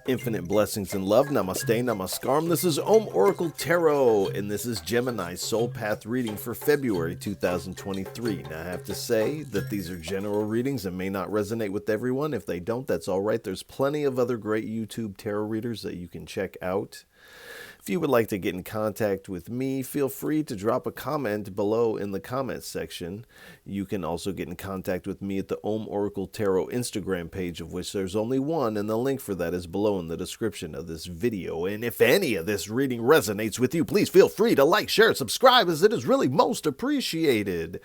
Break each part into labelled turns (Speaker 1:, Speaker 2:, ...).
Speaker 1: Infinite blessings and love. Namaste, namaskaram. This is Om Oracle Tarot, and this is Gemini's Soul Path reading for February 2023. Now, I have to say that these are general readings and may not resonate with everyone. If they don't, that's all right. There's plenty of other great YouTube tarot readers that you can check out. If you would like to get in contact with me, feel free to drop a comment below in the comments section. You can also get in contact with me at the Om Oracle Tarot Instagram page, of which there's only one, and the link for that is below in the description of this video. And if any of this reading resonates with you, please feel free to like, share, subscribe, as it is really most appreciated.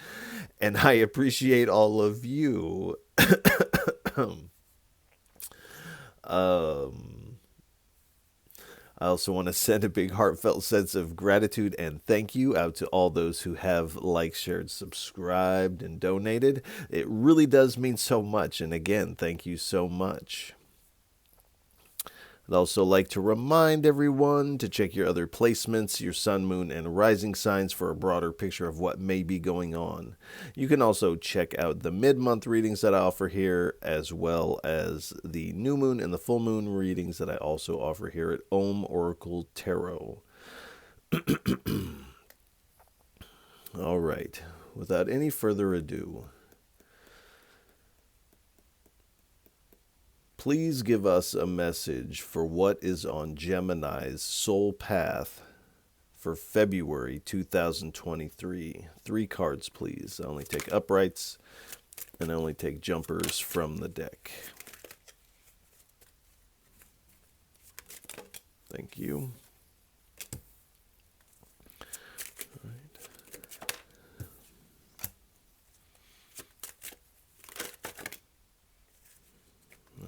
Speaker 1: And I appreciate all of you. I also want to send a big heartfelt sense of gratitude and thank you out to all those who have liked, shared, subscribed, and donated. It really does mean so much. And again, thank you so much. I'd also like to remind everyone to check your other placements, your sun, moon, and rising signs for a broader picture of what may be going on. You can also check out the mid-month readings that I offer here, as well as the new moon and the full moon readings that I also offer here at Om Oracle Tarot. All right, without any further ado, please give us a message for what is on Gemini's soul path for February 2023. 3 cards, please. I only take uprights and I only take jumpers from the deck. Thank you. All right.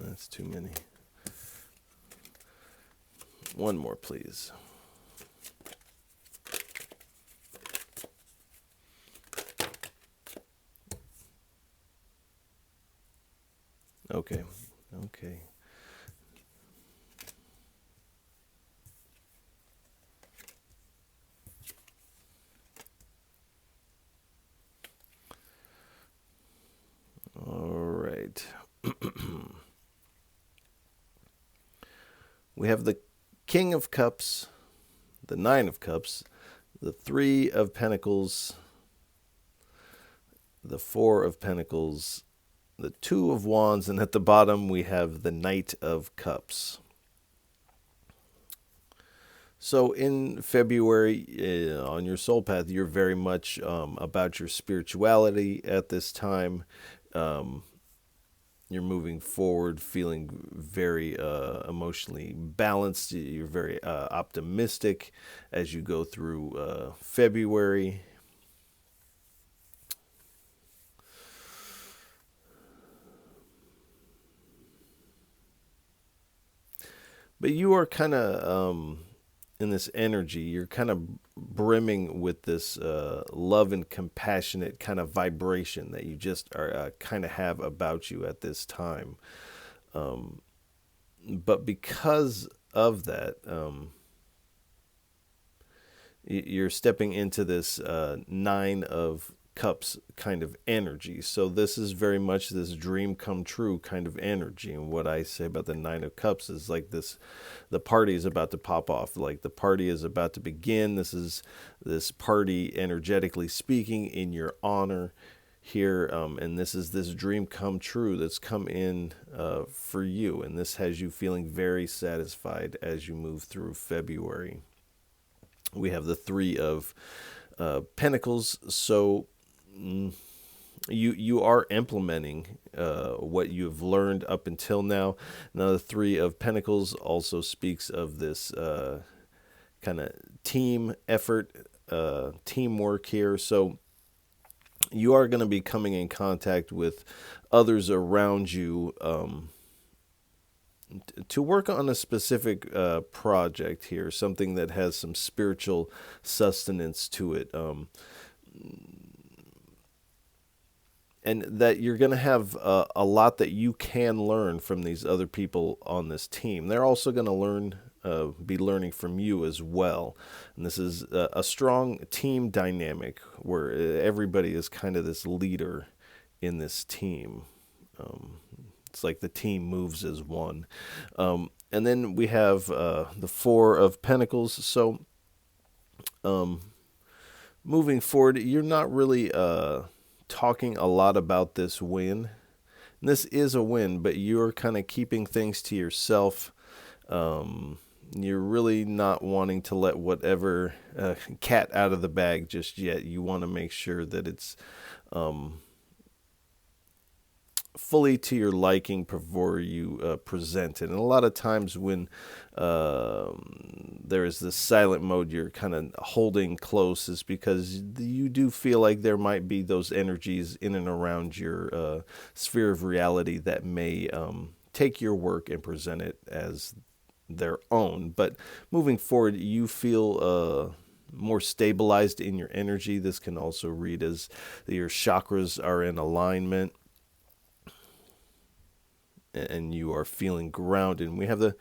Speaker 1: That's too many. One more, please. Okay. All right. We have the King of Cups, the Nine of Cups, the Three of Pentacles, the Four of Pentacles, the Two of Wands, and at the bottom we have the Knight of Cups. So in February, on your soul path, you're very much about your spirituality at this time. You're moving forward, feeling very emotionally balanced. You're very optimistic as you go through February. But you are kind of in this energy. You're kind of brimming with this love and compassionate kind of vibration that you just are kind of have about you at this time. But because of that, you're stepping into this Nine of Cups kind of energy. So this is very much this dream come true kind of energy. And what I say about the Nine of Cups is like this, the party is about to pop off. Like the party is about to begin. This is this party, energetically speaking, in your honor here. And this is this dream come true that's come in for you. And this has you feeling very satisfied as you move through February. We have the Three of Pentacles. So you are implementing what you have learned up until now. Now the Three of Pentacles also speaks of this kind of team effort, teamwork here. So you are going to be coming in contact with others around you to work on a specific project here, something that has some spiritual sustenance to it. And that you're going to have a lot that you can learn from these other people on this team. They're also going to be learning from you as well. And this is a strong team dynamic where everybody is kind of this leader in this team. It's like the team moves as one. And then we have the Four of Pentacles. So moving forward, you're not really talking a lot about this win. And this is a win, but you're kind of keeping things to yourself. You're really not wanting to let whatever cat out of the bag just yet. You want to make sure that it's fully to your liking before you present it. And a lot of times when there is this silent mode you're kind of holding close is because you do feel like there might be those energies in and around your sphere of reality that may take your work and present it as their own. But moving forward, you feel more stabilized in your energy. This can also read as your chakras are in alignment and you are feeling grounded. And we have the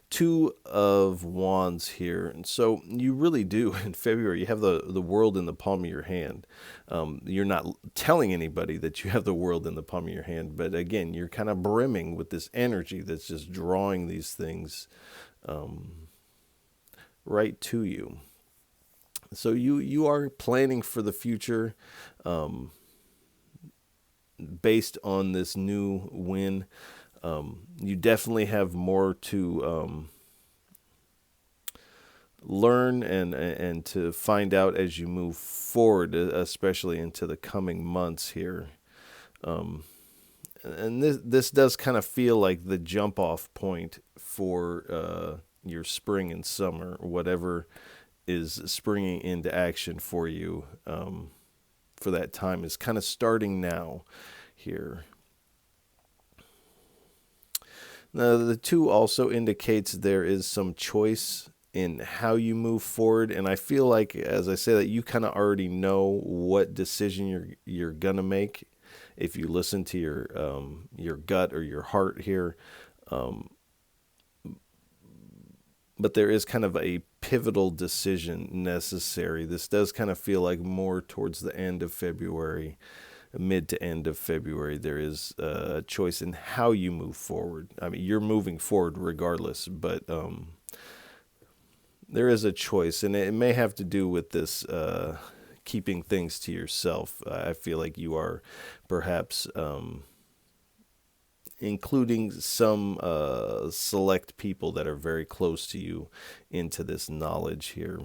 Speaker 1: Two of Wands here. And so you really do, in February, you have the world in the palm of your hand. You're not telling anybody that you have the world in the palm of your hand. But again, you're kind of brimming with this energy that's just drawing these things right to you. So you are planning for the future based on this new win. You definitely have more to learn and to find out as you move forward, especially into the coming months here. And this does kind of feel like the jump off point for your spring and summer, whatever is springing into action for you for that time is kind of starting now here. Now, the two also indicates there is some choice in how you move forward, and I feel like, as I say that, you kind of already know what decision you're gonna make if you listen to your gut or your heart here. But there is kind of a pivotal decision necessary. This does kind of feel like more towards the end of February. Mid to end of February, there is a choice in how you move forward. I mean, you're moving forward regardless, but there is a choice, and it may have to do with this keeping things to yourself. I feel like you are perhaps including some select people that are very close to you into this knowledge here.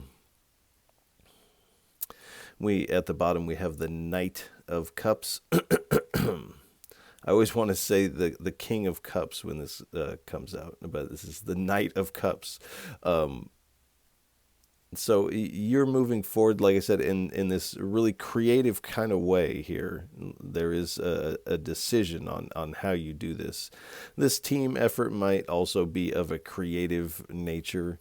Speaker 1: At the bottom, we have the Knight of Cups. I always want to say the King of Cups when this comes out, but this is the Knight of Cups. So you're moving forward, like I said, in this really creative kind of way here. There is a decision on how you do this. This team effort might also be of a creative nature.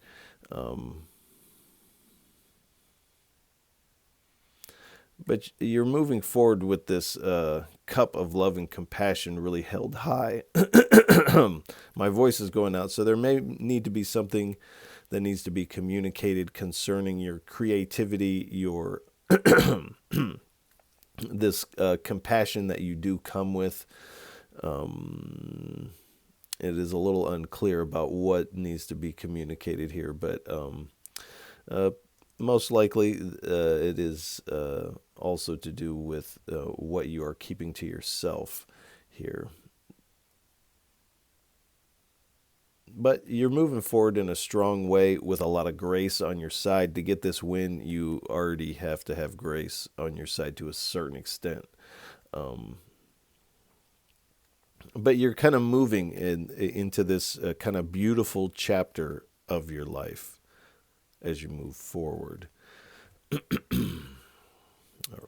Speaker 1: But you're moving forward with this cup of love and compassion really held high. My voice is going out, so there may need to be something that needs to be communicated concerning your creativity, your this compassion that you do come with. It is a little unclear about what needs to be communicated here, but most likely it is also to do with what you are keeping to yourself here. But you're moving forward in a strong way with a lot of grace on your side. To get this win, you already have to have grace on your side to a certain extent. But you're kind of moving into this kind of beautiful chapter of your life as you move forward. All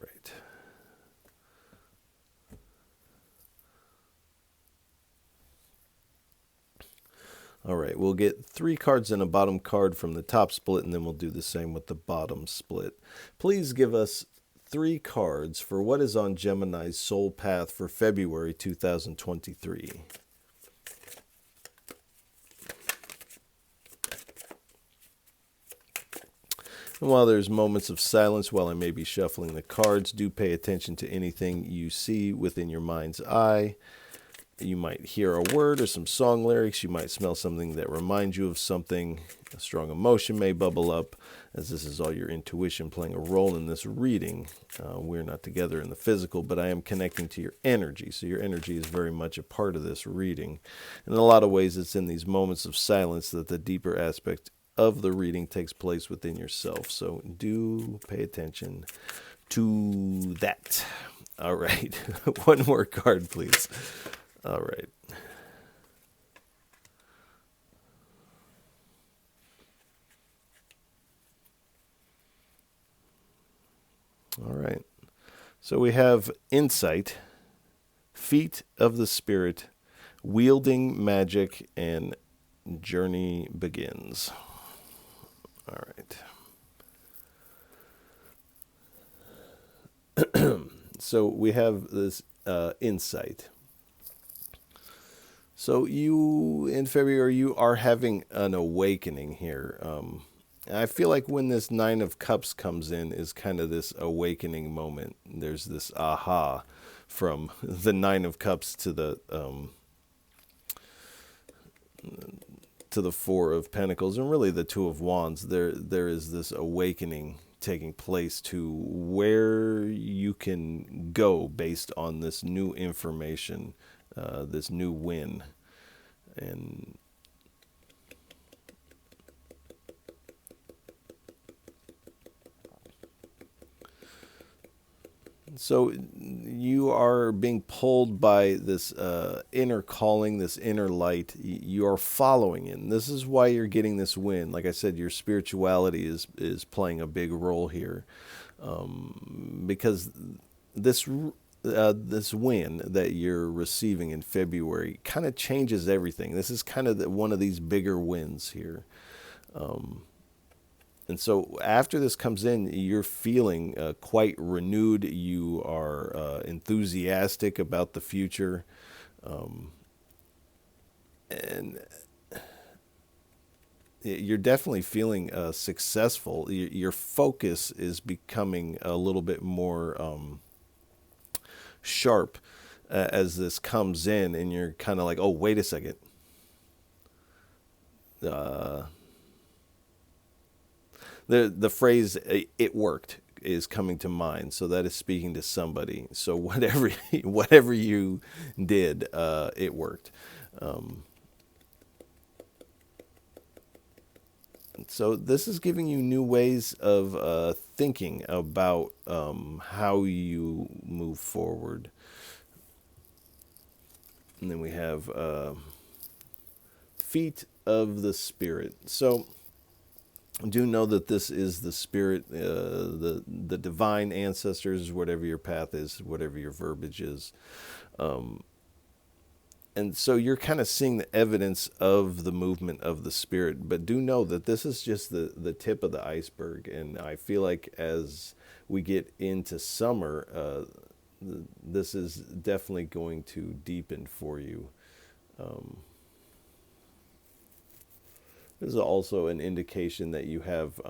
Speaker 1: right. All right, we'll get 3 cards and a bottom card from the top split, and then we'll do the same with the bottom split. Please give us 3 cards for what is on Gemini's soul path for February 2023. And while there's moments of silence while I may be shuffling the cards, do pay attention to anything you see within your mind's eye. You might hear a word or some song lyrics. You might smell something that reminds you of something. A strong emotion may bubble up, as this is all your intuition playing a role in this reading. We're not together in the physical, but I am connecting to your energy. So your energy is very much a part of this reading. In a lot of ways, it's in these moments of silence that the deeper aspect of the reading takes place within yourself. So do pay attention to that. All right. One more card, please. All right. All right. So we have insight, feet of the spirit, wielding magic, and journey begins. All right. So we have this insight. So you, in February, you are having an awakening here. I feel like when this Nine of Cups comes in is kind of this awakening moment. There's this aha from the Nine of Cups to the Four of Pentacles, and really the Two of Wands. There is this awakening taking place to where you can go based on this new information, this new win. And so you are being pulled by this inner calling, this inner light. You are following it. And this is why you're getting this win. Like I said, your spirituality is playing a big role here, because this win that you're receiving in February kind of changes everything. This is kind of one of these bigger wins here. And so after this comes in, you're feeling quite renewed. You are enthusiastic about the future. And you're definitely feeling successful. Your focus is becoming a little bit more sharp as this comes in, and you're kind of like, oh, wait a second. The phrase "it worked" is coming to mind, so that is speaking to somebody. So whatever you did, it worked. So this is giving you new ways of thinking about how you move forward. And then we have feet of the spirit. So do know that this is the spirit, the divine ancestors, whatever your path is, whatever your verbiage is. And so you're kind of seeing the evidence of the movement of the spirit, but do know that this is just the tip of the iceberg. And I feel like as we get into summer, this is definitely going to deepen for you. This is also an indication that you have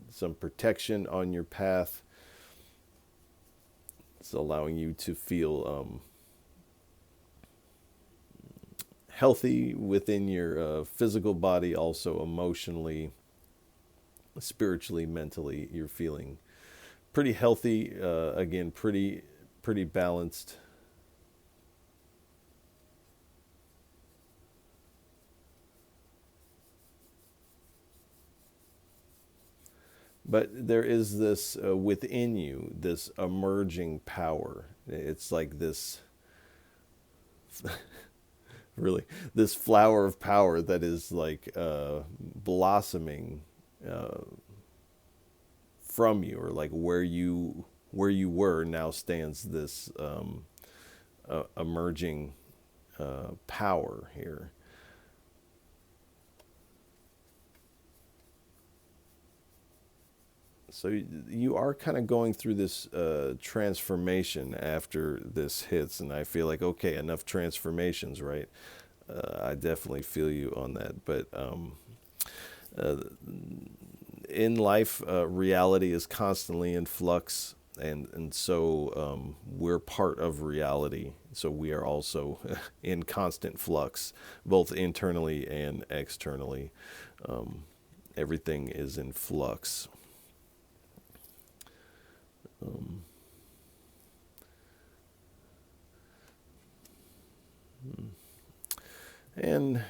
Speaker 1: some protection on your path. It's allowing you to feel healthy within your physical body, also emotionally, spiritually, mentally. You're feeling pretty healthy, again, pretty balanced. But there is this within you, this emerging power. It's like this, really, this flower of power that is like blossoming from you, or like where you were now stands this emerging power here. So you are kind of going through this transformation after this hits, and I feel like, okay, enough transformations, right? I definitely feel you on that. But in life, reality is constantly in flux. and so we're part of reality. So we are also in constant flux, both internally and externally. Everything is in flux. And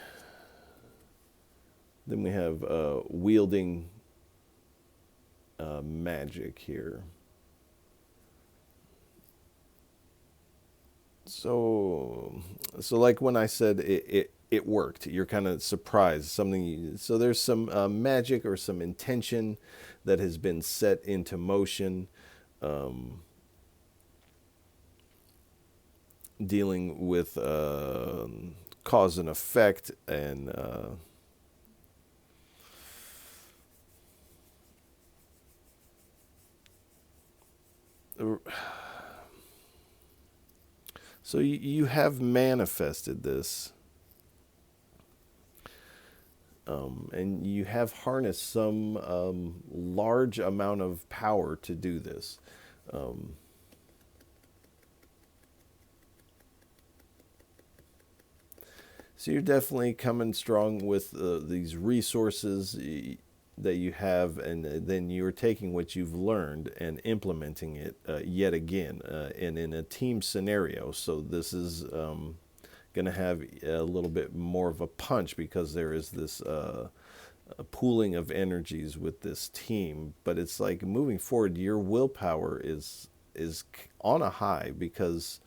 Speaker 1: then we have wielding magic here. So like when I said it worked, you're kind of surprised. So there's some magic or some intention that has been set into motion, dealing with cause and effect, and so you have manifested this, and you have harnessed some large amount of power to do this. Um, so you're definitely coming strong with these resources that you have, and then you're taking what you've learned and implementing it yet again, and in a team scenario. So this is going to have a little bit more of a punch because there is this a pooling of energies with this team. But it's like moving forward, your willpower is on a high because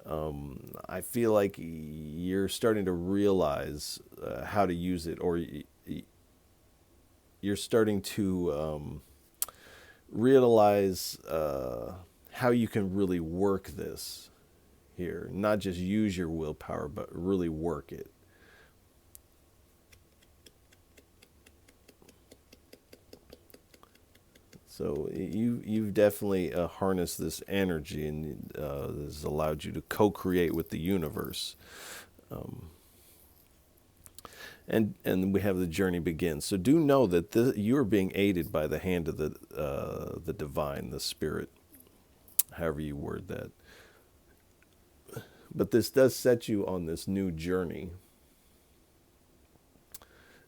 Speaker 1: I feel like you're starting to realize how to use it, or you're starting to realize how you can really work this here. Not just use your willpower, but really work it. So you've definitely harnessed this energy, and this has allowed you to co-create with the universe. Um, and we have the journey begins. So do know that you are being aided by the hand of the divine, the spirit, however you word that. But this does set you on this new journey.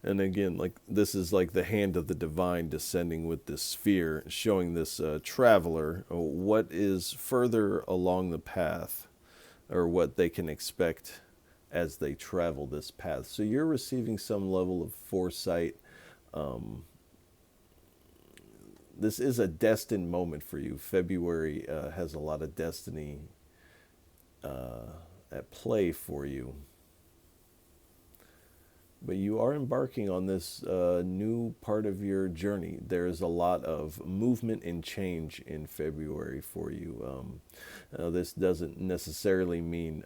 Speaker 1: And again, like this is like the hand of the divine descending with this sphere, showing this traveler what is further along the path, or what they can expect as they travel this path. So you're receiving some level of foresight. This is a destined moment for you. February has a lot of destiny at play for you. But you are embarking on this new part of your journey. There is a lot of movement and change in February for you. This doesn't necessarily mean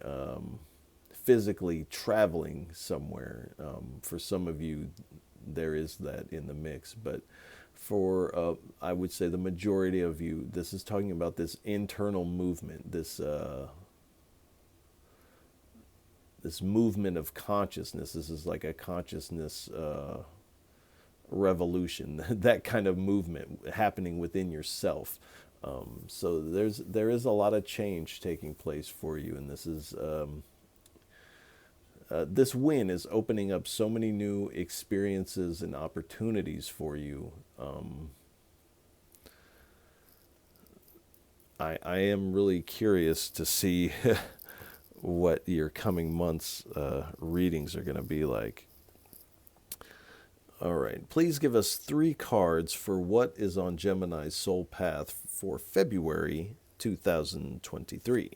Speaker 1: physically traveling somewhere. For some of you, there is that in the mix. But for, I would say, the majority of you, this is talking about this internal movement, this movement of consciousness. This is like a consciousness revolution, that kind of movement happening within yourself. So there is a lot of change taking place for you, and this win is opening up so many new experiences and opportunities for you. I am really curious to see what your coming months readings are going to be like. All right, please give us 3 cards for what is on Gemini's soul path for February 2023.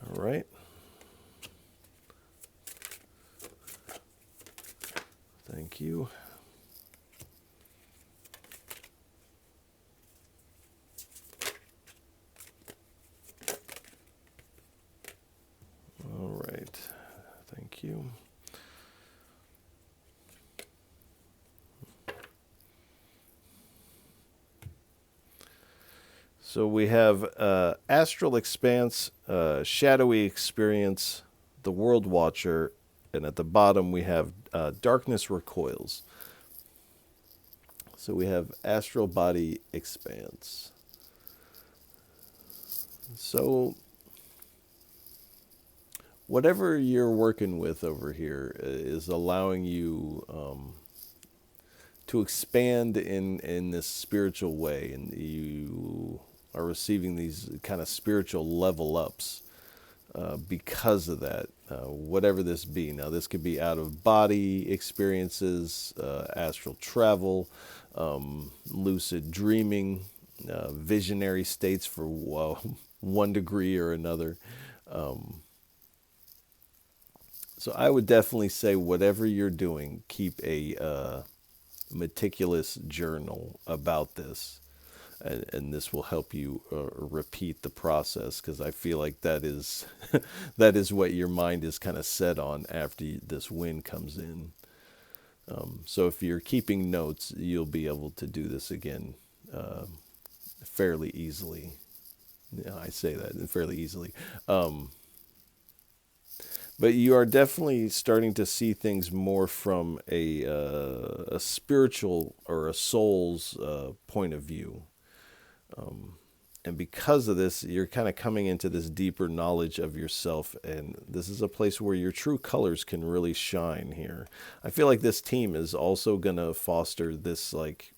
Speaker 1: All right. Thank you. All right. Thank you. So we have Astral Expanse, Shadowy Experience, the World Watcher, and at the bottom we have Darkness Recoils. So we have astral body expanse. So whatever you're working with over here is allowing you to expand in this spiritual way, and you are receiving these kind of spiritual level ups because of that, whatever this be. Now, this could be out of body experiences, astral travel, lucid dreaming, visionary states for one degree or another. So I would definitely say whatever you're doing, keep a meticulous journal about this. And this will help you repeat the process, because I feel like that is that is what your mind is kind of set on after this win comes in. So if you're keeping notes, you'll be able to do this again fairly easily. Yeah, I say that fairly easily. But you are definitely starting to see things more from a spiritual or a soul's point of view. And because of this, you're kind of coming into this deeper knowledge of yourself. And this is a place where your true colors can really shine here. I feel like this team is also going to foster this, like,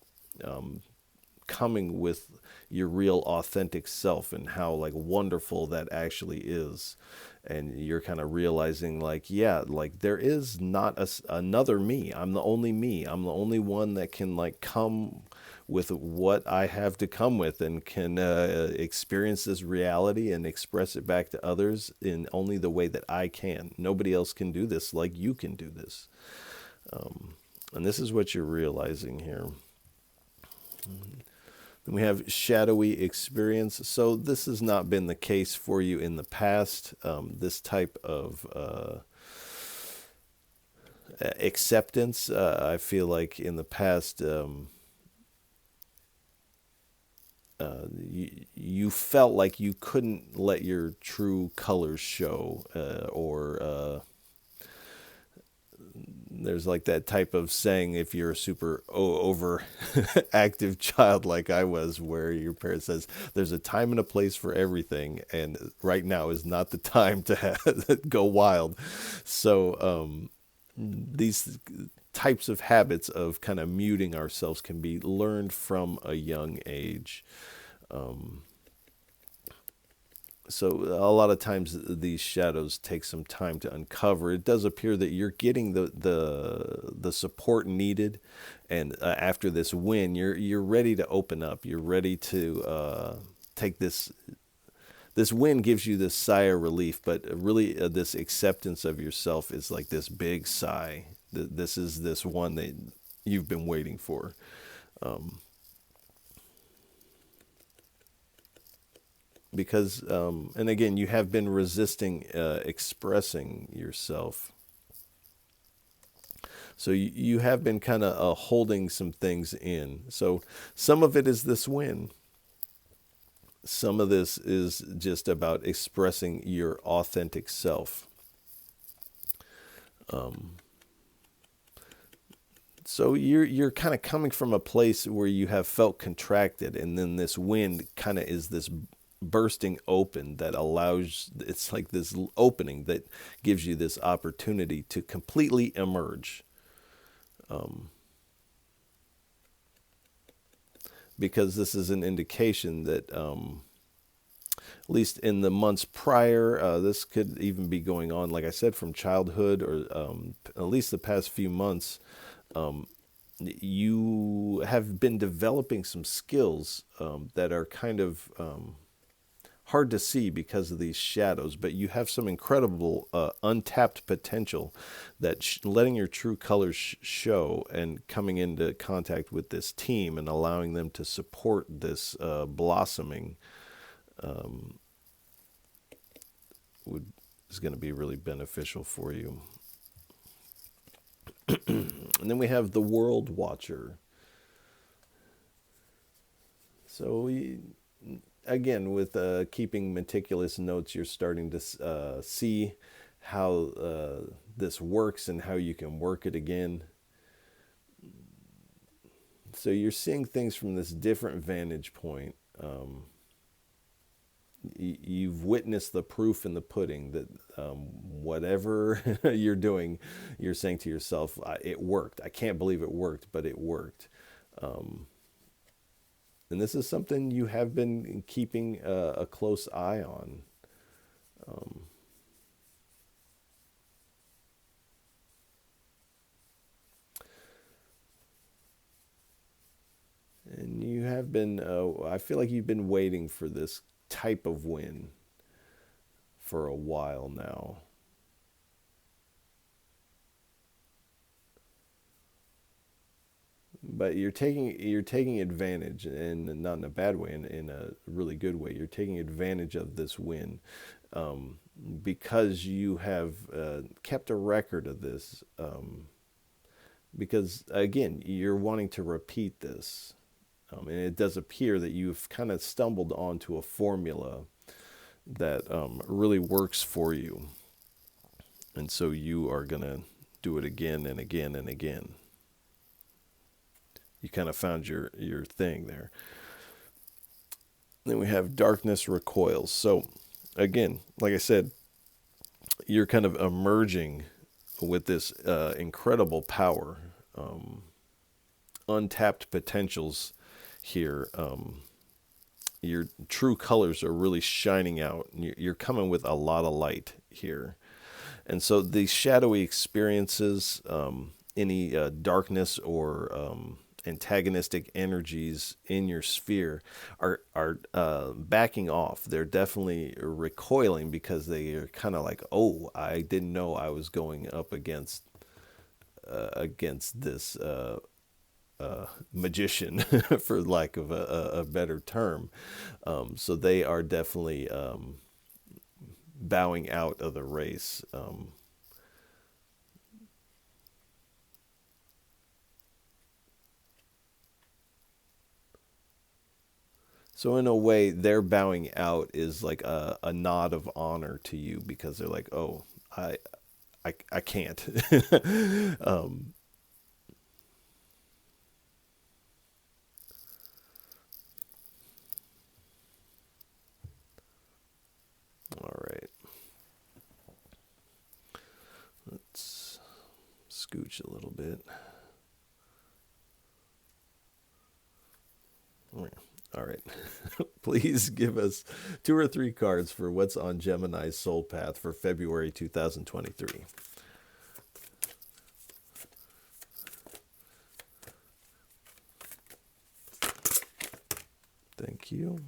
Speaker 1: coming with your real authentic self, and how like wonderful that actually is. And you're kind of realizing, like, yeah, like there is not another me. I'm the only me. I'm the only one that can like come with what I have to come with, and can experience this reality and express it back to others in only the way that I can. Nobody else can do this like you can do this. And this is what you're realizing here. Then we have shadowy experience. So this has not been the case for you in the past. This type of acceptance, I feel like in the past, you felt like you couldn't let your true colors show, or there's like that type of saying, if you're a super overactive child like I was, where your parent says there's a time and a place for everything, and right now is not the time to go wild. So these types of habits of kind of muting ourselves can be learned from a young age. So a lot of times these shadows take some time to uncover. It does appear that you're getting the support needed, and after this win, you're ready to open up. You're ready to take this. This win gives you this sigh of relief, but really this acceptance of yourself is like this big sigh. This is this one that you've been waiting for. Because, and again, you have been resisting expressing yourself. So you have been kind of holding some things in. So some of it is this win. Some of this is just about expressing your authentic self. So you're kind of coming from a place where you have felt contracted, and then this wind kind of is this bursting open that allows, it's like this opening that gives you this opportunity to completely emerge. Because this is an indication that, at least in the months prior, this could even be going on, like I said, from childhood, or at least the past few months, you have been developing some skills that are kind of hard to see because of these shadows, but you have some incredible untapped potential that letting your true colors show, and coming into contact with this team and allowing them to support this blossoming is going to be really beneficial for you. And then we have the World Watcher. So again, with keeping meticulous notes, you're starting to see how this works and how you can work it again. So you're seeing things from this different vantage point. You've witnessed the proof in the pudding that whatever you're doing, you're saying to yourself, it worked. I can't believe it worked, but it worked. Um, and this is something you have been keeping a close eye on. Um, and you have been, I feel like you've been waiting for this type of win for a while now. But you're taking advantage, and not in a bad way, in a really good way. You're taking advantage of this win, um, because you have kept a record of this. Because again, you're wanting to repeat this, and it does appear that you've kind of stumbled onto a formula that really works for you, and so you are gonna do it again and again and again. You kind of found your thing there. Then we have darkness recoils. So again, like I said, you're kind of emerging with this incredible power, untapped potentials here. Your true colors are really shining out. You're coming with a lot of light here. And so these shadowy experiences, any darkness or antagonistic energies in your sphere are backing off. They're definitely recoiling because they are kind of like, oh, I didn't know I was going up against this magician, for lack of a better term. So they are definitely bowing out of the race. So in a way, their bowing out is like a nod of honor to you because they're like, oh, I can't. um, all right, let's scooch a little bit. All right. Please give us 2 or 3 cards for what's on Gemini's soul path for February 2023. Thank you.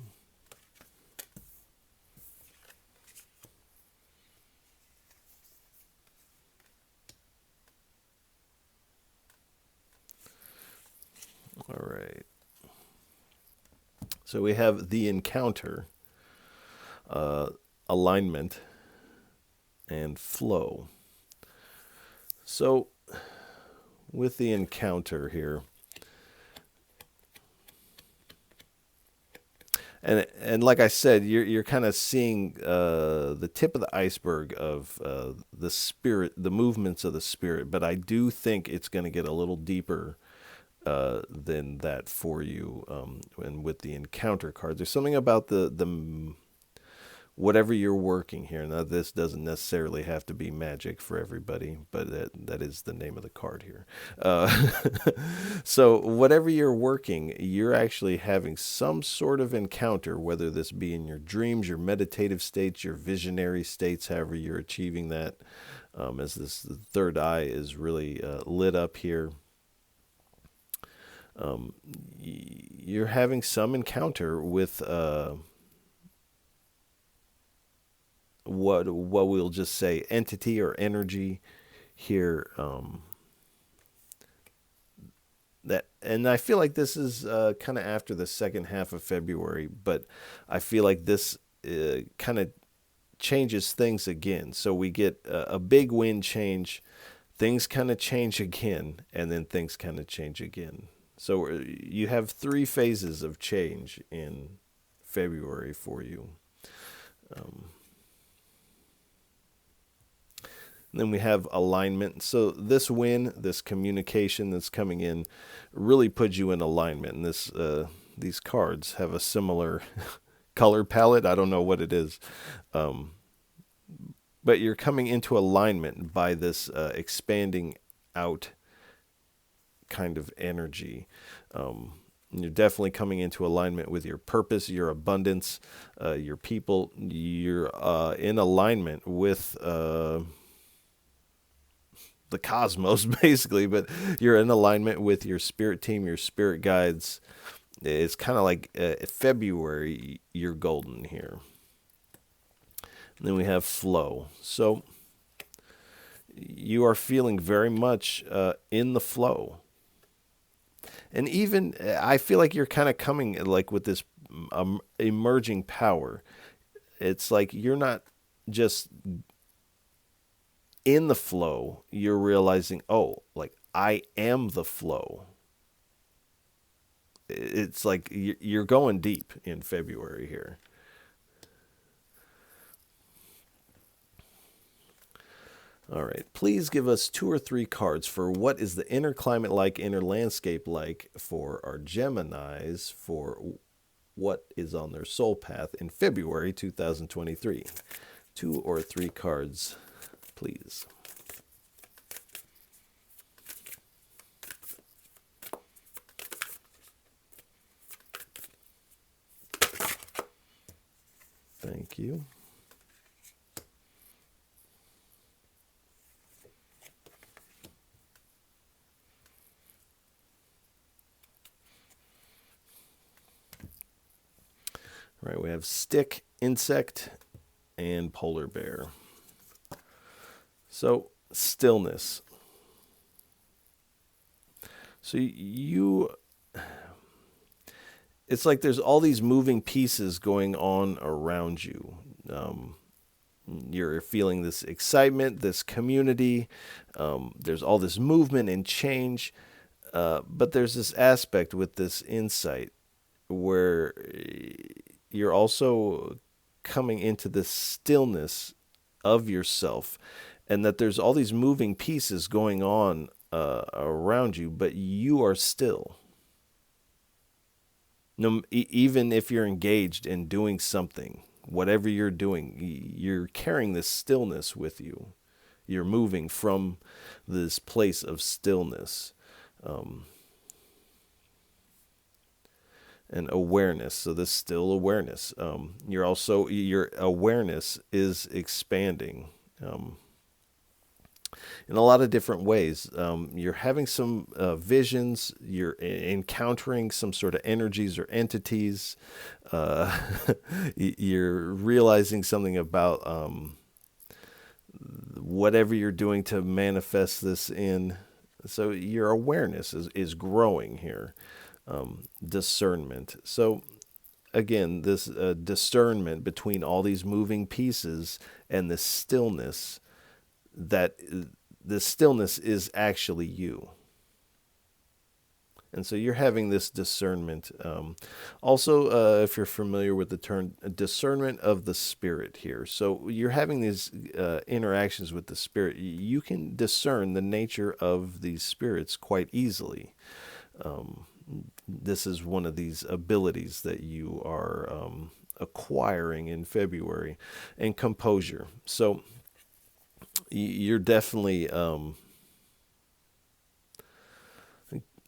Speaker 1: All right. So we have the encounter, uh, alignment, and flow. So with the encounter here, and like I said, you're kind of seeing the tip of the iceberg of the spirit, the movements of the spirit. But I do think it's going to get a little deeper than that for you. And with the encounter card, there's something about the whatever you're working here. Now, this doesn't necessarily have to be magic for everybody, but that is the name of the card here. Uh, so whatever you're working, you're actually having some sort of encounter, whether this be in your dreams, your meditative states, your visionary states, however you're achieving that. As this the third eye is really lit up here, um, you're having some encounter with what we'll just say entity or energy here, that, and I feel like this is kind of after the second half of February, but I feel like this kind of changes things again. So we get a big wind change, things kind of change again, and then things kind of change again. So you have 3 phases of change in February for you. Um, And then we have alignment. So this win, this communication that's coming in, really puts you in alignment. And these cards have a similar color palette. I don't know what it is. But you're coming into alignment by this expanding out kind of energy. You're definitely coming into alignment with your purpose, your abundance, your people. You're in alignment with the cosmos, basically, but you're in alignment with your spirit team, your spirit guides. It's kind of like February, you're golden here. And then we have flow. So you are feeling very much in the flow. And even I feel like you're kind of coming like with this emerging power. It's like you're not just in the flow. You're realizing, oh, like I am the flow. It's like you're going deep in February here. All right, please give us 2 or 3 cards for what is the inner climate like, inner landscape like for our Geminis for what is on their soul path in February 2023. 2 or 3 cards, please. Thank you. All right, we have stick, insect, and polar bear. So, stillness. So it's like there's all these moving pieces going on around you. You're feeling this excitement, this community. There's all this movement and change. But there's this aspect with this insight where you're also coming into this stillness of yourself, and that there's all these moving pieces going on around you, but you are still. No, even if you're engaged in doing something, whatever you're doing, you're carrying this stillness with you. You're moving from this place of stillness. And awareness. So this still awareness. Your awareness is expanding in a lot of different ways. You're having some visions. You're encountering some sort of energies or entities. You're realizing something about whatever you're doing to manifest this in. So your awareness is growing here. Discernment. So again, this discernment between all these moving pieces and the stillness, that the stillness is actually you. And so you're having this discernment. Also, if you're familiar with the term discernment of the spirit here. So you're having these interactions with the spirit. You can discern the nature of these spirits quite easily. This is one of these abilities that you are acquiring in February. And composure. So you're definitely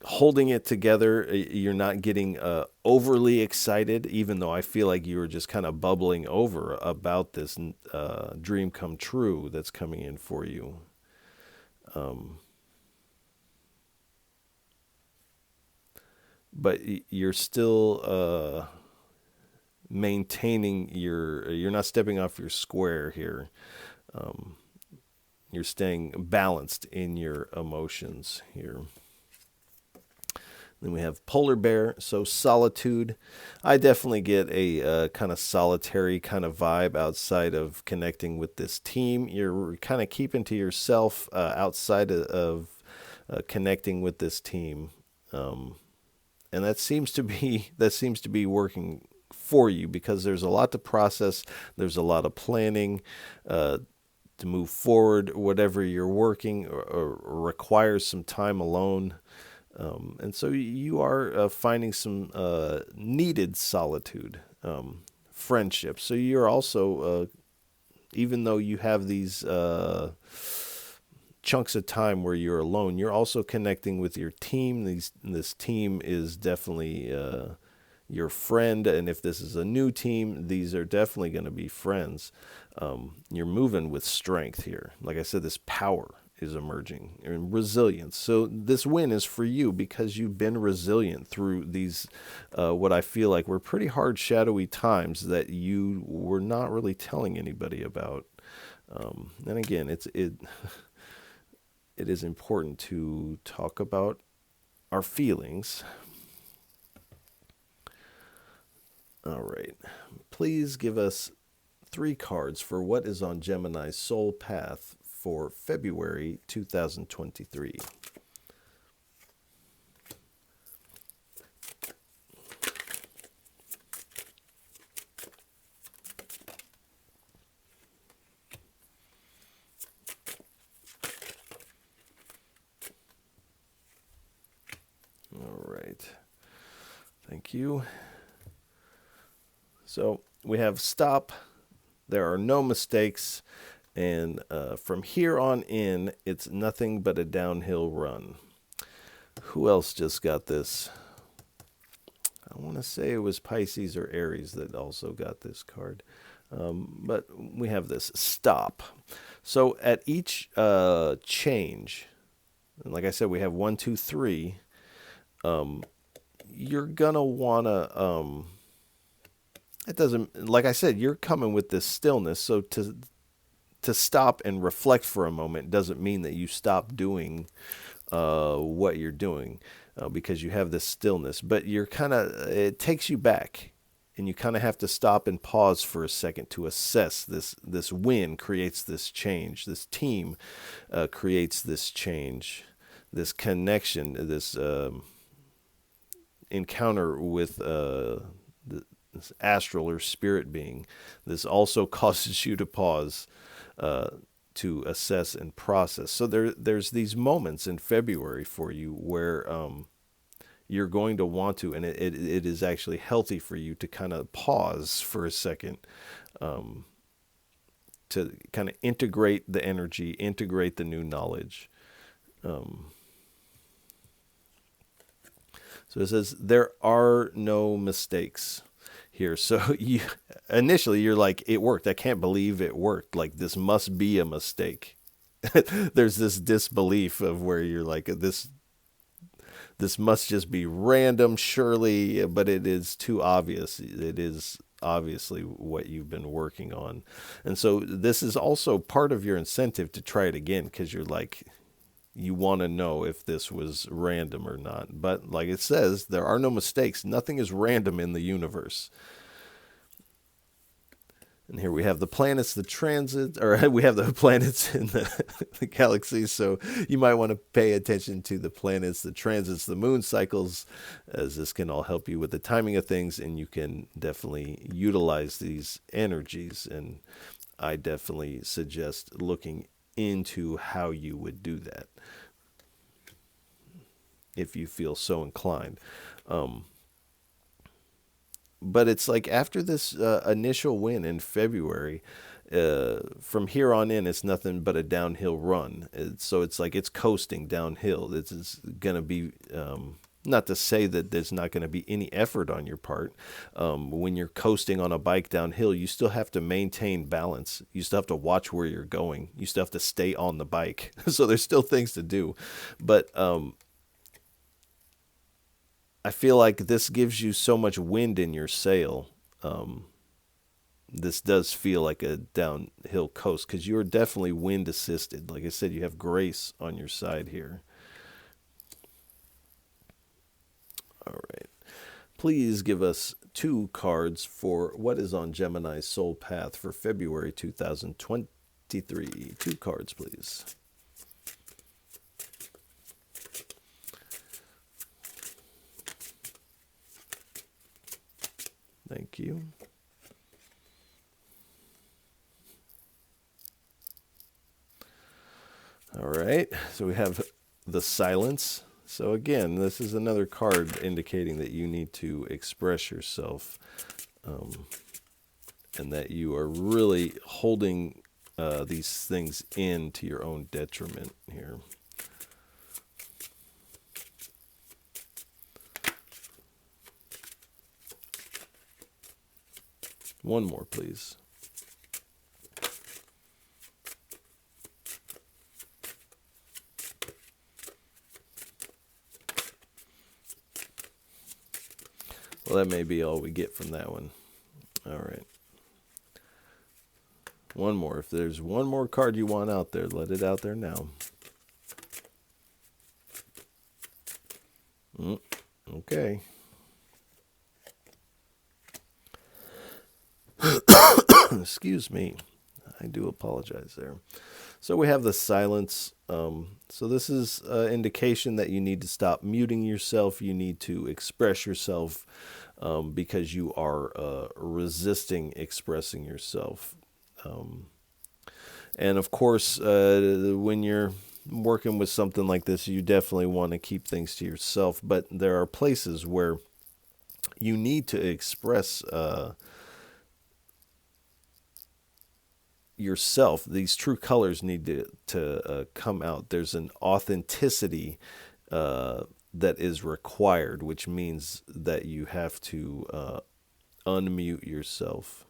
Speaker 1: holding it together. You're not getting overly excited, even though I feel like you were just kind of bubbling over about this dream come true that's coming in for you. But you're still maintaining you're not stepping off your square here. You're staying balanced in your emotions here. Then we have polar bear, so solitude. I definitely get a kind of solitary kind of vibe outside of connecting with this team. You're kind of keeping to yourself outside of connecting with this team. And that seems to be working for you, because there's a lot to process. There's a lot of planning. to move forward, whatever you're working or requires some time alone. And so you are finding some needed solitude, friendship. So you're also, even though you have these chunks of time where you're alone, you're also connecting with your team. This team is definitely your friend, and if this is a new team, these are definitely going to be friends. You're moving with strength here. Like I said, this power is emerging and resilience. So this win is for you because you've been resilient through these, what I feel like were pretty hard, shadowy times that you were not really telling anybody about. And again, it is important to talk about our feelings. All right. Please give us 3 cards for what is on Gemini's soul path for February 2023. All right. Thank you. So we have stop. There are no mistakes. And from here on in, it's nothing but a downhill run. Who else just got this? I want to say it was Pisces or Aries that also got this card. But we have this stop. So at each change, and like I said, we have 1, 2, 3. You're going to want to... it doesn't... Like I said, you're coming with this stillness. So to stop and reflect for a moment doesn't mean that you stop doing what you're doing because you have this stillness. But you're kind of, it takes you back, and you kind of have to stop and pause for a second to assess this win creates this change. This team creates this change, this connection, this encounter with this astral or spirit being. This also causes you to pause to assess and process. So there's these moments in February for you where you're going to want to, and it is actually healthy for you to kind of pause for a second to kind of integrate the energy, integrate the new knowledge. So it says, there are no mistakes here. So initially you're like, it worked. I can't believe it worked. Like, this must be a mistake. There's this disbelief of where you're like, this must just be random, surely, but it is too obvious. It is obviously what you've been working on. And so this is also part of your incentive to try it again, because you're like, you want to know if this was random or not. But like it says, there are no mistakes. Nothing is random in the universe. And here we have the planets, the transit, or we have the planets in the galaxies. So you might want to pay attention to the planets, the transits, the moon cycles, as this can all help you with the timing of things. And you can definitely utilize these energies. And I definitely suggest looking into how you would do that if you feel so inclined. But it's like after this initial win in February, from here on in, it's nothing but a downhill run. So it's like it's coasting downhill. It's going to be, not to say that there's not going to be any effort on your part. When you're coasting on a bike downhill, you still have to maintain balance. You still have to watch where you're going. You still have to stay on the bike. So there's still things to do. But I feel like this gives you so much wind in your sail. This does feel like a downhill coast because you're definitely wind assisted. Like I said, you have grace on your side here. All right. Please give us 2 cards for what is on Gemini's soul path for February 2023. 2 cards, please. Thank you. right, so we have the silence. So again, this is another card indicating that you need to express yourself, and that you are really holding these things in to your own detriment here. One more, please. Well, that may be all we get from that one. All right. One more. If there's one more card you want out there, let it out there now. Okay. Excuse me. I do apologize there. So we have the silence. So this is an indication that you need to stop muting yourself. You need to express yourself because you are resisting expressing yourself. And of course, when you're working with something like this, you definitely want to keep things to yourself. But there are places where you need to express yourself. These true colors need to come out. There's an authenticity that is required, which means that you have to unmute yourself.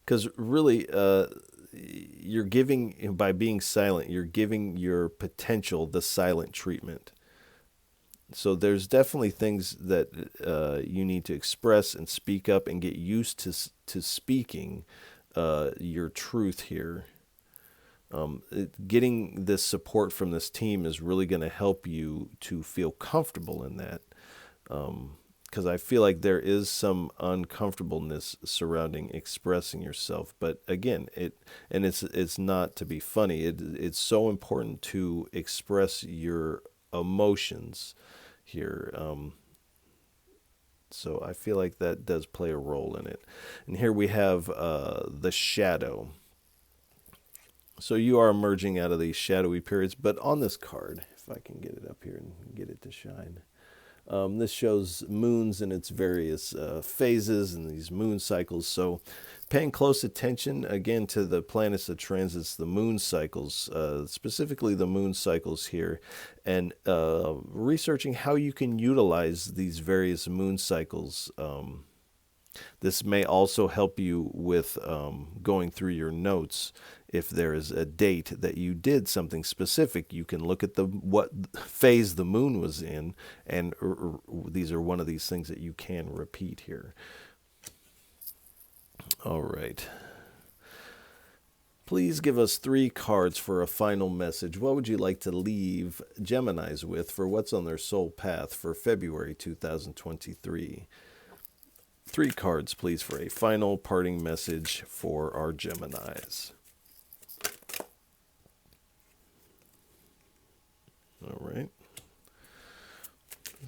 Speaker 1: Because really, you're giving, by being silent, you're giving your potential the silent treatment. So there's definitely things that you need to express and speak up and get used to speaking your truth here. Getting this support from this team is really going to help you to feel comfortable in that. Because I feel like there is some uncomfortableness surrounding expressing yourself. But again, it's not to be funny. It's so important to express your emotions here. So I feel like that does play a role in it. And here we have the shadow. So you are emerging out of these shadowy periods. But on this card, if I can get it up here and get it to shine, this shows moons in its various phases and these moon cycles. So paying close attention, again, to the planets that transits the moon cycles, specifically the moon cycles here, and researching how you can utilize these various moon cycles. This may also help you with going through your notes. If there is a date that you did something specific, you can look at what phase the moon was in, and these are one of these things that you can repeat here. All right. Please give us 3 cards for a final message. What would you like to leave Geminis with for what's on their soul path for February 2023? 3 cards, please, for a final parting message for our Geminis. All right.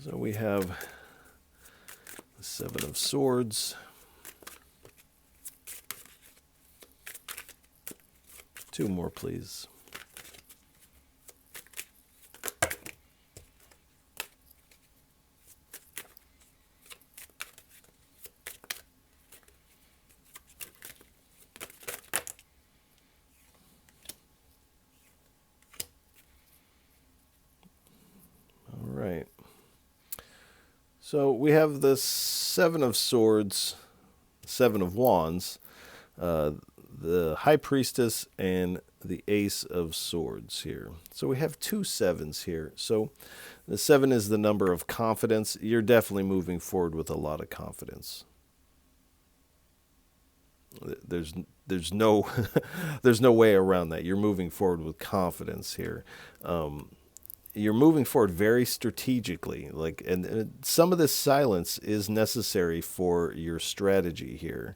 Speaker 1: So we have the 7 of Swords, 2 more, please. So we have the 7 of Swords, 7 of Wands, the High Priestess, and the Ace of Swords here. So we have 2 7s here. So the 7 is the number of confidence. You're definitely moving forward with a lot of confidence. There's no there's no way around that. You're moving forward with confidence here. You're moving forward very strategically, and some of this silence is necessary for your strategy here,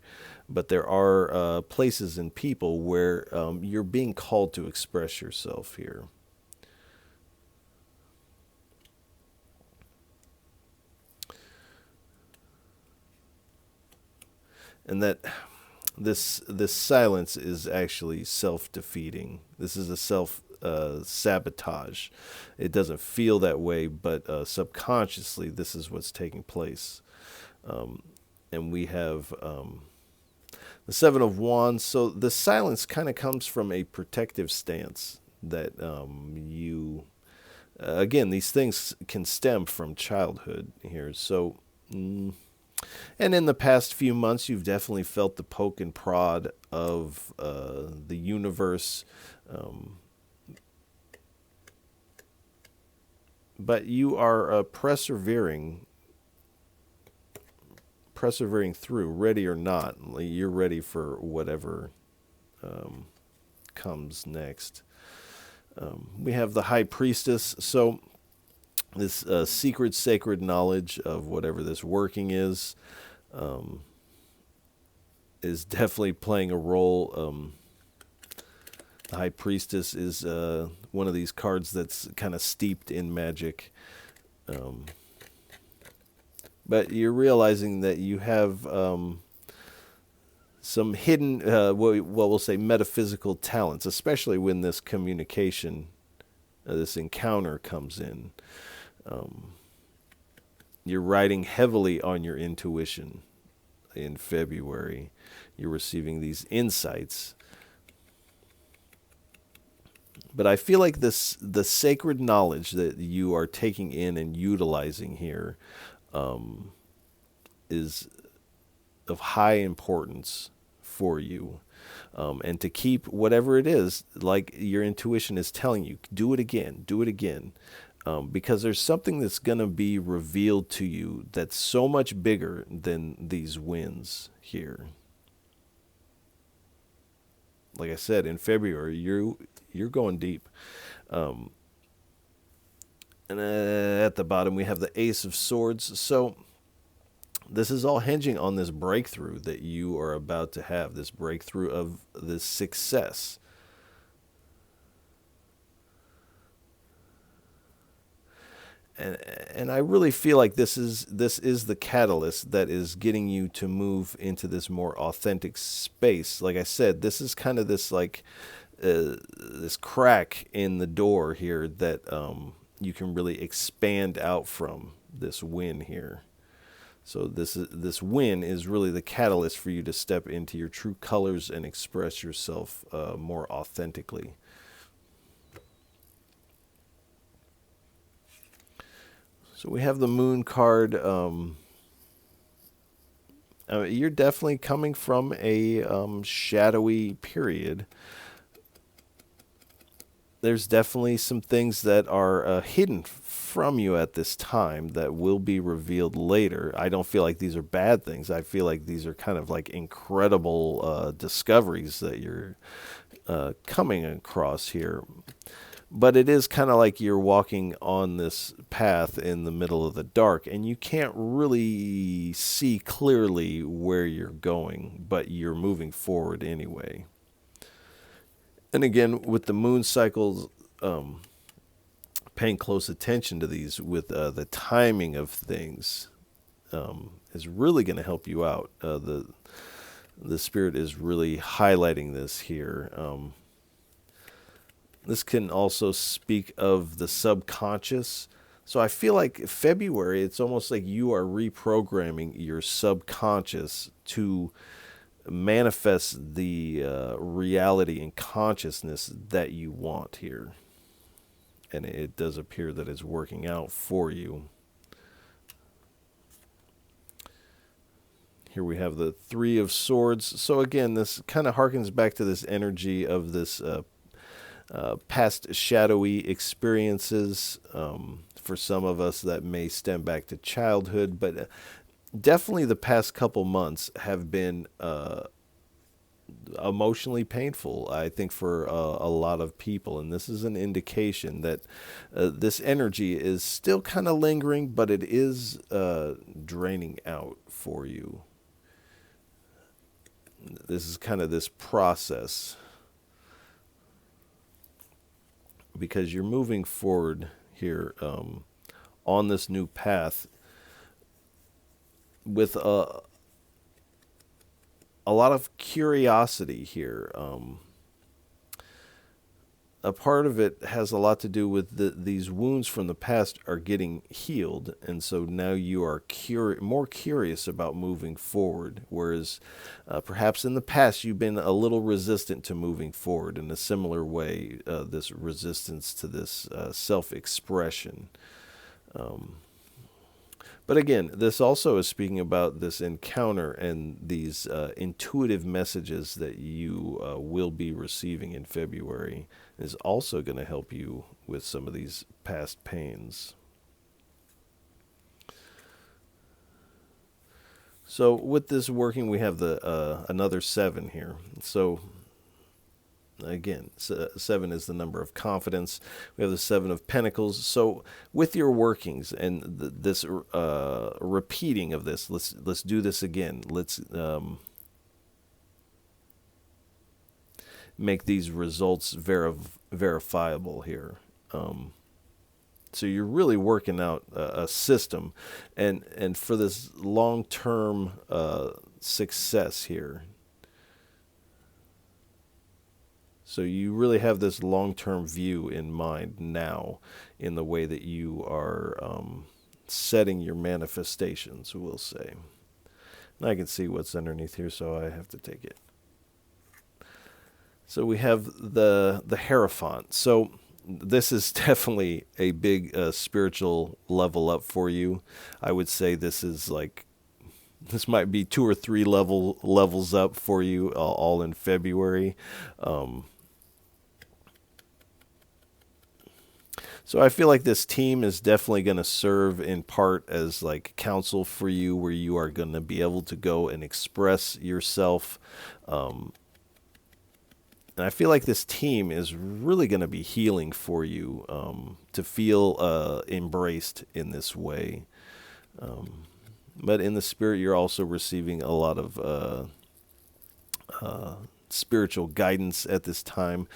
Speaker 1: but there are places and people where you're being called to express yourself here. and that this silence is actually self-defeating. This is a self sabotage. It doesn't feel that way, but subconsciously, this is what's taking place. And we have the Seven of Wands. So the silence kind of comes from a protective stance that you, again, these things can stem from childhood here. So, and in the past few months, you've definitely felt the poke and prod of the universe. But you are persevering through, ready or not. You're ready for whatever comes next. We have the High Priestess. So this secret, sacred knowledge of whatever this working is definitely playing a role. The High Priestess is one of these cards that's kind of steeped in magic. But you're realizing that you have some hidden, what we'll say, metaphysical talents, especially when this communication, this encounter comes in. You're riding heavily on your intuition in February. You're receiving these insights. But I feel like the sacred knowledge that you are taking in and utilizing here is of high importance for you. And to keep whatever it is, like your intuition is telling you, do it again, do it again. Because there's something that's going to be revealed to you that's so much bigger than these wins here. Like I said, in February, you're going deep. And at the bottom, we have the Ace of Swords. So this is all hinging on this breakthrough that you are about to have, this breakthrough of this success. And I really feel like this is the catalyst that is getting you to move into this more authentic space. Like I said, this is kind of this like this crack in the door here that you can really expand out from this win here. So this win is really the catalyst for you to step into your true colors and express yourself more authentically. So we have the Moon card. You're definitely coming from a shadowy period. There's definitely some things that are hidden from you at this time that will be revealed later. I don't feel like these are bad things. I feel like these are kind of like incredible discoveries that you're coming across here. But it is kind of like you're walking on this path in the middle of the dark, and you can't really see clearly where you're going, but you're moving forward anyway. And again, with the moon cycles, paying close attention to these with the timing of things is really going to help you out. The Spirit is really highlighting this here. This can also speak of the subconscious. So I feel like February, it's almost like you are reprogramming your subconscious to manifest the reality and consciousness that you want here. And it does appear that it's working out for you. Here we have the Three of Swords. So again, this kind of harkens back to this energy of this past shadowy experiences. For some of us, that may stem back to childhood, but definitely the past couple months have been emotionally painful, I think, for a lot of people. And this is an indication that this energy is still kind of lingering, but it is draining out for you. This is kind of this process, because you're moving forward here on this new path with a lot of curiosity here. A part of it has a lot to do with these wounds from the past are getting healed, and so now you are more curious about moving forward, whereas perhaps in the past you've been a little resistant to moving forward in a similar way, this resistance to this self-expression. But again, this also is speaking about this encounter and these intuitive messages that you will be receiving in February is also going to help you with some of these past pains. So with this working, we have the another 7 here. So again, 7 is the number of confidence. We have the 7 of Pentacles. So with your workings and this repeating of this, let's do this again. Let's make these results verifiable here. So you're really working out a system, and for this long-term success here. So you really have this long-term view in mind now in the way that you are setting your manifestations, we'll say. And I can see what's underneath here, so I have to take it. So we have the Hierophant. So this is definitely a big spiritual level up for you. I would say this might be 2 or 3 levels up for you, all in February. So I feel like this team is definitely going to serve in part as like counsel for you, where you are going to be able to go and express yourself. And I feel like this team is really going to be healing for you, to feel embraced in this way. But in the spirit, you're also receiving a lot of spiritual guidance at this time.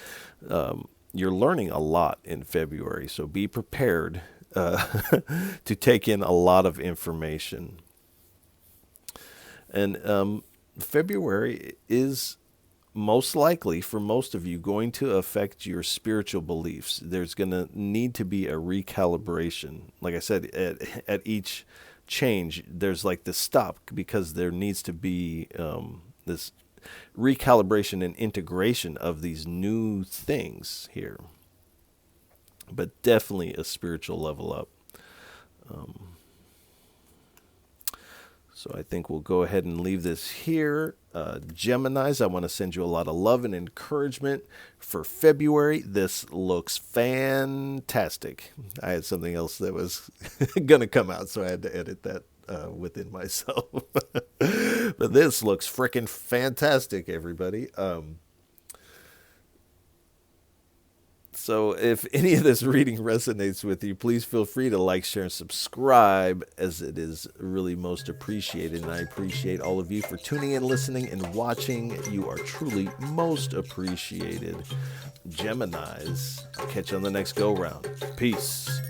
Speaker 1: You're learning a lot in February, so be prepared to take in a lot of information. And February is most likely, for most of you, going to affect your spiritual beliefs. There's going to need to be a recalibration. Like I said, at each change, there's like this stop, because there needs to be this recalibration and integration of these new things here. But definitely a spiritual level up. So I think we'll go ahead and leave this here. Geminis, I want to send you a lot of love and encouragement for February. This looks fantastic. I had something else that was going to come out, so I had to edit that within myself. But this looks freaking fantastic, everybody. So if any of this reading resonates with you, please feel free to like, share, and subscribe, as it is really most appreciated. And I appreciate all of you for tuning in, listening, and watching. You are truly most appreciated. Geminis, I'll catch you on the next go-round. Peace.